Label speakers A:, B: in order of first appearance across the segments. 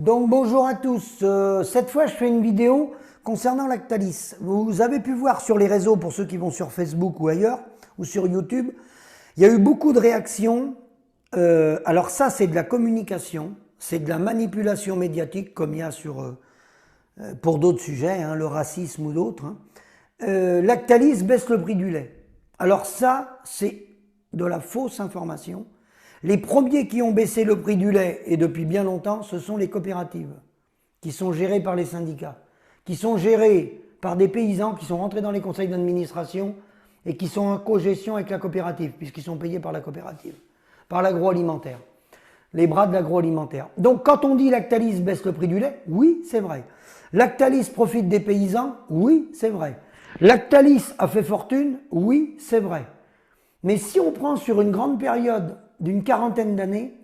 A: Donc bonjour à tous, cette fois je fais une vidéo concernant Lactalis. Vous avez pu voir sur les réseaux, pour ceux qui vont sur Facebook ou ailleurs, ou sur YouTube, il y a eu beaucoup de réactions. Alors ça c'est de la communication, c'est de la manipulation médiatique comme il y a pour d'autres sujets, hein, le racisme ou d'autres. Lactalis baisse le prix du lait. Alors ça c'est de la fausse information. Les premiers qui ont baissé le prix du lait, et depuis bien longtemps, ce sont les coopératives, qui sont gérées par les syndicats, qui sont gérées par des paysans qui sont rentrés dans les conseils d'administration et qui sont en cogestion avec la coopérative, puisqu'ils sont payés par la coopérative, par l'agroalimentaire, les bras de l'agroalimentaire. Donc quand on dit Lactalis baisse le prix du lait, oui, c'est vrai. Lactalis profite des paysans, oui, c'est vrai. Lactalis a fait fortune, oui, c'est vrai. Mais si on prend sur une grande période d'une quarantaine d'années,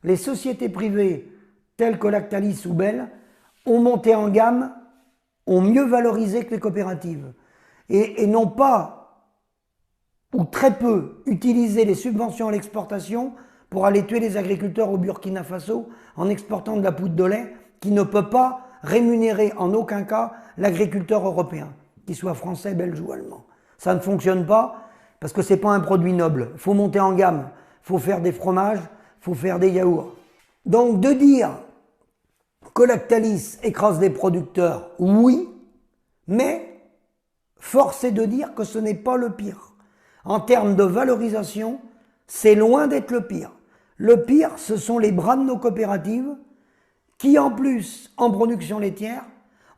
A: les sociétés privées telles que Lactalis ou Bell ont monté en gamme, ont mieux valorisé que les coopératives et n'ont pas, ou très peu, utilisé les subventions à l'exportation pour aller tuer les agriculteurs au Burkina Faso en exportant de la poudre de lait qui ne peut pas rémunérer en aucun cas l'agriculteur européen, qu'il soit français, belge ou allemand. Ça ne fonctionne pas parce que ce n'est pas un produit noble. Il faut monter en gamme. Il faut faire des fromages, il faut faire des yaourts. Donc de dire que Lactalis écrase les producteurs, oui, mais force est de dire que ce n'est pas le pire. En termes de valorisation, c'est loin d'être le pire. Le pire, ce sont les bras de nos coopératives qui, en plus, en production laitière,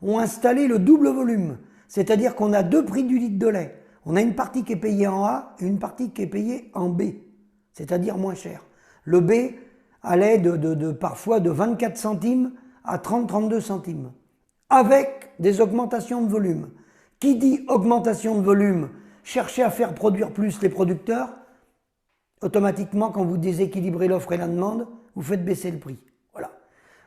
A: ont installé le double volume. C'est-à-dire qu'on a deux prix du litre de lait. On a une partie qui est payée en A et une partie qui est payée en B. C'est-à-dire moins cher. Le B allait parfois de 24 centimes à 30-32 centimes, avec des augmentations de volume. Qui dit augmentation de volume, cherchez à faire produire plus les producteurs, automatiquement quand vous déséquilibrez l'offre et la demande, vous faites baisser le prix. Voilà.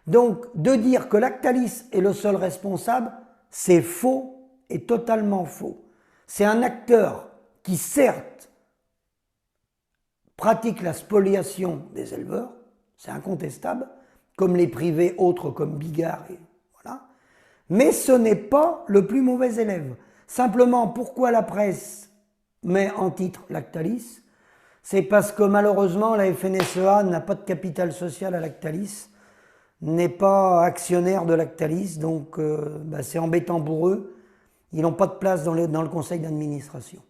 A: Donc de dire que Lactalis est le seul responsable, c'est faux et totalement faux. C'est un acteur qui certes pratique la spoliation des éleveurs, c'est incontestable, comme les privés autres comme Bigard, et voilà. Mais ce n'est pas le plus mauvais élève. Simplement, pourquoi la presse met en titre Lactalis? C'est parce que malheureusement la FNSEA n'a pas de capital social à Lactalis, n'est pas actionnaire de Lactalis, donc c'est embêtant pour eux. Ils n'ont pas de place dans le conseil d'administration.